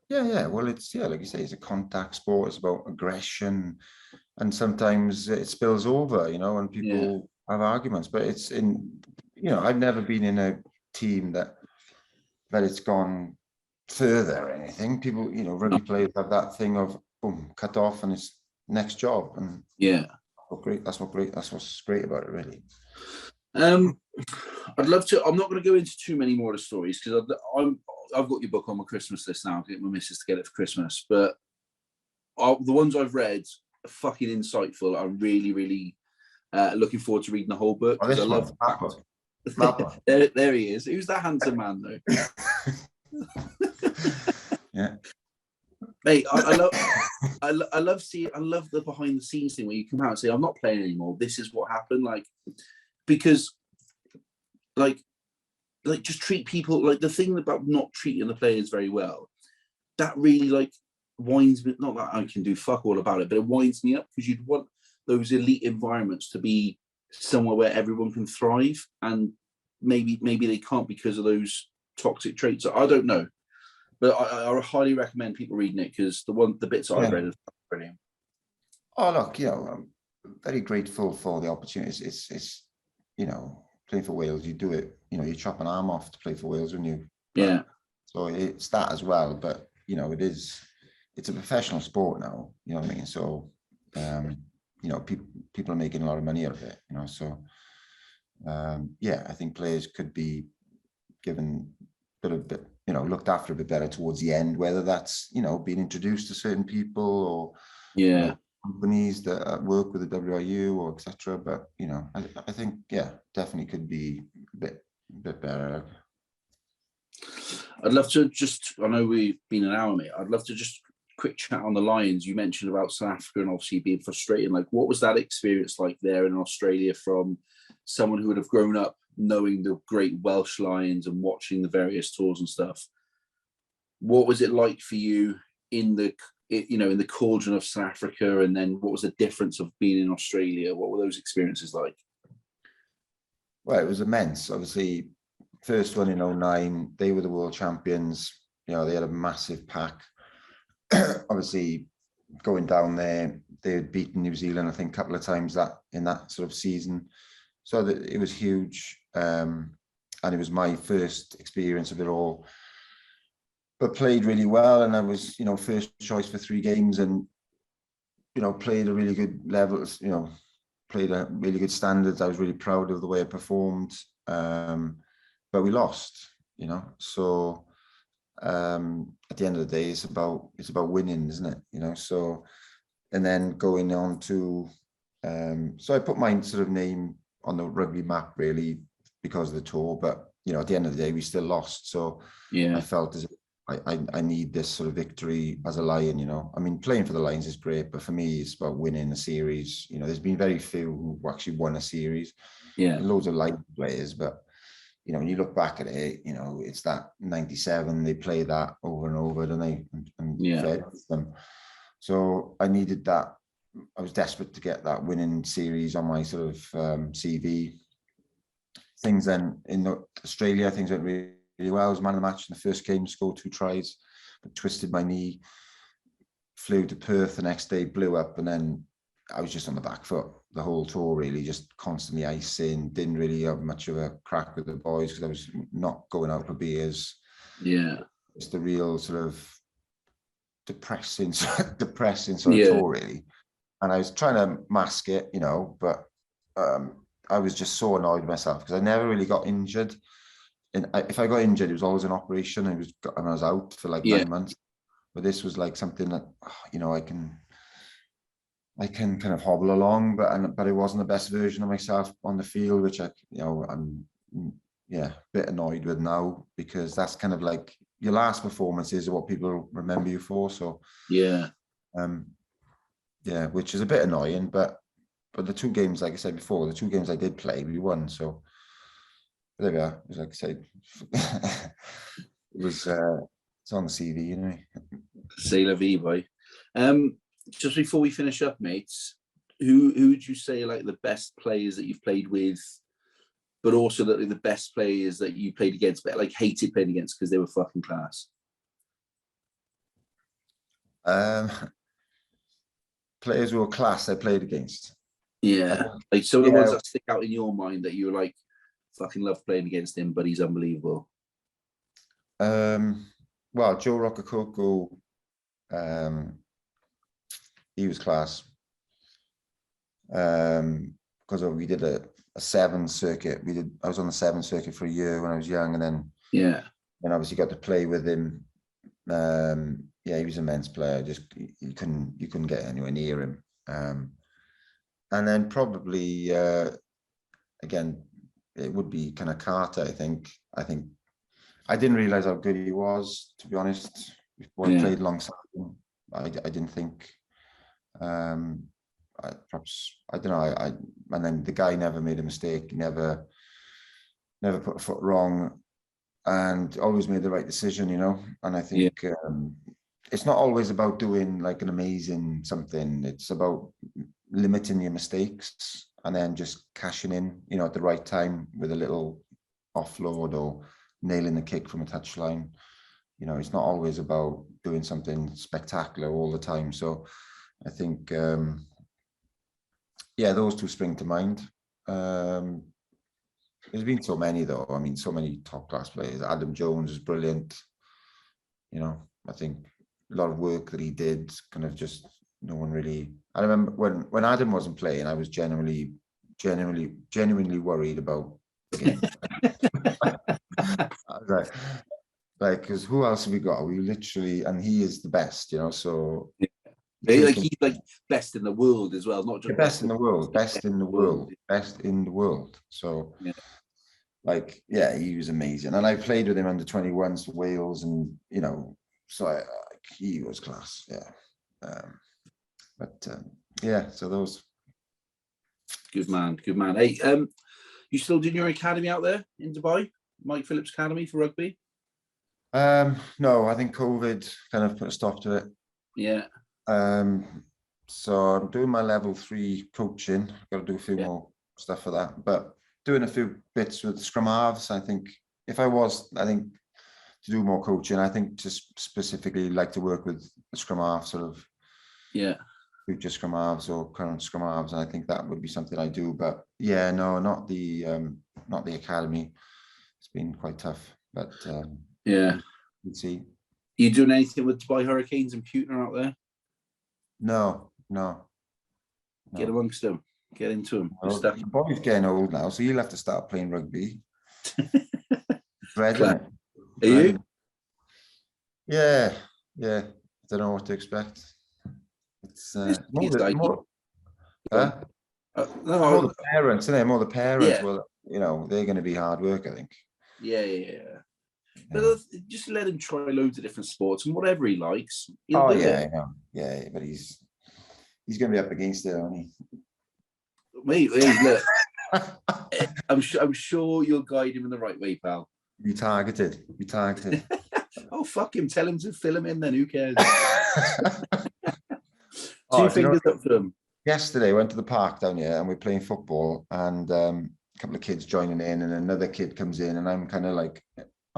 Yeah. Well, it's like you say, it's a contact sport. It's about aggression, and sometimes it spills over, and people have arguments. But it's I've never been in a team that it's gone further or anything. People, rugby players have that thing of boom, cut off, and it's next job. And that's what's great about it, really. I'd love to. I'm not going to go into too many more of the stories because I've got your book on my Christmas list now. I'll get my missus to get it for Christmas. But the ones I've read are fucking insightful. I'm really, really looking forward to reading the whole book. Oh, this I one, love that one. there he is. Who's that handsome man though? Yeah. Mate, I love the behind the scenes thing where you come out and say, I'm not playing anymore. This is what happened. Like, because like just treat people, like the thing about not treating the players very well, that really like winds me, not that I can do fuck all about it, but it winds me up because you'd want those elite environments to be somewhere where everyone can thrive, and maybe they can't because of those toxic traits. I don't know. But I highly recommend people reading it because the bits I've read are brilliant. Oh, look, I'm very grateful for the opportunities. It's playing for Wales, you do it, you chop an arm off to play for Wales, wouldn't you? Yeah. So it's that as well, but it's a professional sport now, you know what I mean? So, people are making a lot of money out of it, so, I think players could be given a bit, looked after a bit better towards the end, whether that's, being introduced to certain people or companies that work with the WRU or etc. But, I think, definitely could be a bit better. I'd love to I know we've been an hour, mate. I'd love to just quick chat on the Lions. You mentioned about South Africa and obviously being frustrating. Like, what was that experience like there in Australia from someone who would have grown up knowing the great Welsh Lions and watching the various tours and stuff? What was it like for you in the cauldron of South Africa, and then what was the difference of being in Australia? What were those experiences like? Well, it was immense. Obviously, first one in 2009, they were the world champions. They had a massive pack. Obviously, going down there, they had beaten New Zealand, I think, a couple of times in that sort of season. So it was huge. And it was my first experience of it all. But played really well, and I was, first choice for 3 games, and played a really good level. Played a really good standards. I was really proud of the way I performed, but we lost. So at the end of the day, it's about winning, isn't it? So, and then going on to, so I put my sort of name on the rugby map really because of the tour, but at the end of the day, we still lost. So I felt as if I need this sort of victory as a Lion, I mean, playing for the Lions is great, but for me, it's about winning a series. There's been very few who actually won a series. Loads of Lion players, but when you look back at it, it's that 97, they play that over and over, don't they? And them. So I needed that. I was desperate to get that winning series on my sort of CV. Things then in Australia, things went really, really well. I was man of the match in the first game, scored 2 tries, but twisted my knee, flew to Perth the next day, blew up, and then I was just on the back foot the whole tour, really, just constantly icing, didn't really have much of a crack with the boys because I was not going out for beers. Yeah. It's the real sort of depressing sort of tour, really. And I was trying to mask it, you know, but I was just so annoyed with myself because I never really got injured. And if I got injured, it was always an operation. And I was out for like 9 months. But this was like something that, you know, I can kind of hobble along, but it wasn't the best version of myself on the field, which I'm a bit annoyed with now, because that's kind of like your last performances are what people remember you for. So which is a bit annoying, but the 2 games, like I said before, the 2 games I did play, we won. So there we are. Like I said, it was it's on the CV, you know. C'est la vie, boy. Just before we finish up, mates, who would you say are like the best players that you've played with, but also the best players that you played against, but like hated playing against because they were fucking class? Players who were class I played against. Yeah, like some of the ones that stick out in your mind that you were like, fucking love playing against him, but he's unbelievable. Well, Joe Roccacoco, he was class. Because we did a 7 circuit. I was on the 7 circuit for a year when I was young, and then obviously got to play with him. He was an immense player. Just you couldn't get anywhere near him. And then probably again, it would be kind of Carter. I think I didn't realize how good he was, to be honest. Before I played alongside him, I didn't think. I don't know. And then the guy never made a mistake. Never put a foot wrong, and always made the right decision. You know. And I think it's not always about doing like an amazing something. It's about limiting your mistakes and then just cashing in, you know, at the right time with a little offload or nailing the kick from a touchline. You know, it's not always about doing something spectacular all the time. So I think, those 2 spring to mind. There's been so many though. I mean, so many top class players. Adam Jones is brilliant. You know, I think a lot of work that he did kind of just no one really. I remember when Adam wasn't playing, I was genuinely worried about the game. I was like, because who else have we got? We literally, and he is the best, you know. So he's like best in the world as well, not just the best in the world, best in the world. So he was amazing, and I played with him under 21s for Wales, and you know, so he was class. So those. Good man. Hey, you still doing your academy out there in Dubai? Mike Phillips Academy for rugby? No, I think COVID kind of put a stop to it. Yeah. So I'm doing my level 3 coaching. I've got to do a few more stuff for that, but doing a few bits with scrum halves. I think to do more coaching, I think just specifically like to work with the scrum half sort of. Yeah. Future scrum halves or current scrum halves, and I think that would be something I do. But not the academy. It's been quite tough, but we'll see. You doing anything with Dubai Hurricanes and Putin out there? No. Get amongst them. Get into them. Well, the boy's getting old now, so you'll have to start playing rugby. Dread, isn't it? Are you? Yeah. I don't know what to expect. It's more the parents, isn't it? More the parents. Well, you know, they're going to be hard work, I think. Yeah. But just let him try loads of different sports and whatever he likes. I know. Yeah, but he's going to be up against it, isn't he? Mate, look, I'm sure you'll guide him in the right way, pal. Be targeted. Oh, fuck him. Tell him to fill him in then. Who cares? Two fingers up for them. Yesterday, I went to the park down here and we're playing football, and a couple of kids joining in, and another kid comes in, and I'm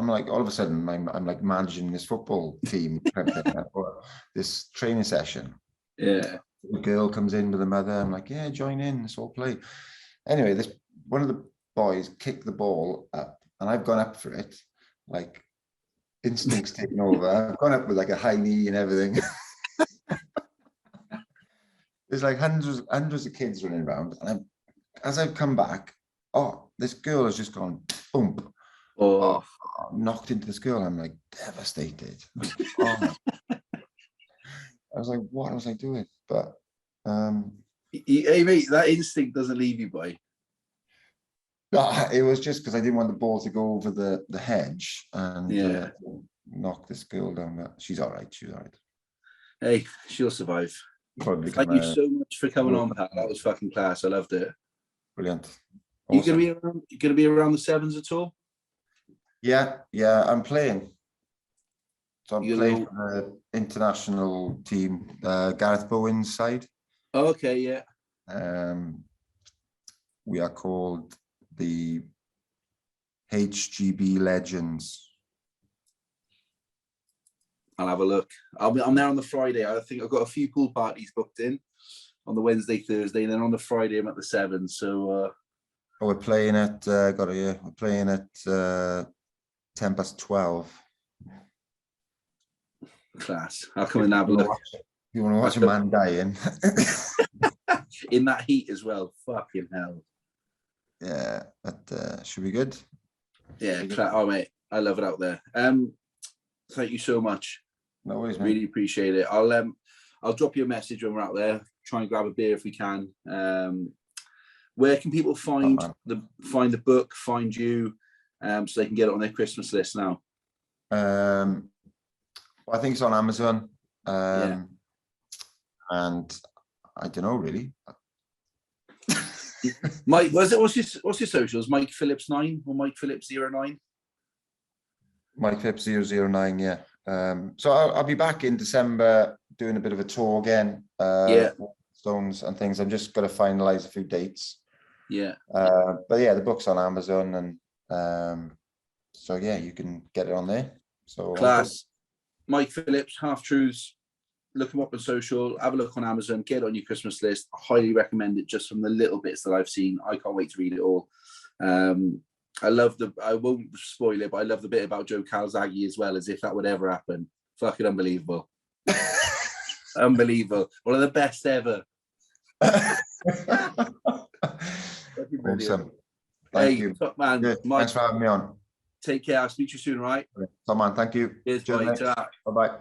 like, all of a sudden, I'm like managing this football team, or this training session. Yeah. The girl comes in with the mother. I'm like, yeah, join in, let's all play. Anyway, one of the boys kicked the ball up, and I've gone up for it, like instincts taking over. I've gone up with like a high knee and everything. There's like hundreds of kids running around, and as I've come back, this girl has just gone boom, knocked into this girl. I'm like devastated. I was like, what was I doing? But hey mate, that instinct doesn't leave you, boy. It was just because I didn't want the ball to go over the hedge and knock this girl down. But she's all right. She's all right. Hey, she'll survive. Probably Thank you so much for coming on, Pat. That was fucking class. I loved it. Brilliant. Awesome. You gonna be around the sevens at all? Yeah, I'm playing. So I'm playing for the international team, Gareth Bowen's side. Oh, okay, yeah. We are called the HGB Legends. I'll have a look. I'm there on the Friday. I think I've got a few pool parties booked in on the Wednesday, Thursday, and then on the Friday I'm at the sevens. So we're playing at we're playing at 12:10. Class. I'll come and have a look. You want to watch a man dying in that heat as well? Fucking hell. Yeah, that should be good. Yeah, oh mate, I love it out there. Thank you so much. No worries, mate. Really appreciate it. I'll drop you a message when we're out there. Try and grab a beer if we can. Where can people find the book, find you, so they can get it on their Christmas list now? Well, I think it's on Amazon. And I don't know really. Mike, what's your socials? Mike Phillips 9 or Mike Phillips 09? Mike Phillips 009, yeah. So I'll be back in December doing a bit of a tour again. Stones and things. I'm just going to finalize a few dates. Yeah. But yeah, the book's on Amazon, and so yeah, you can get it on there. So class. Mike Phillips, Half Truths. Look him up on social. Have a look on Amazon. Get it on your Christmas list. I highly recommend it. Just from the little bits that I've seen, I can't wait to read it all. I won't spoil it, but I love the bit about Joe Calzaghe as well, as if that would ever happen. Fucking unbelievable. Unbelievable. One of the best ever. Awesome. Thank you. Top man. Mike, thanks for having me on. Take care. I'll speak to you soon, right? Top man, thank you. Cheers, buddy. Bye-bye.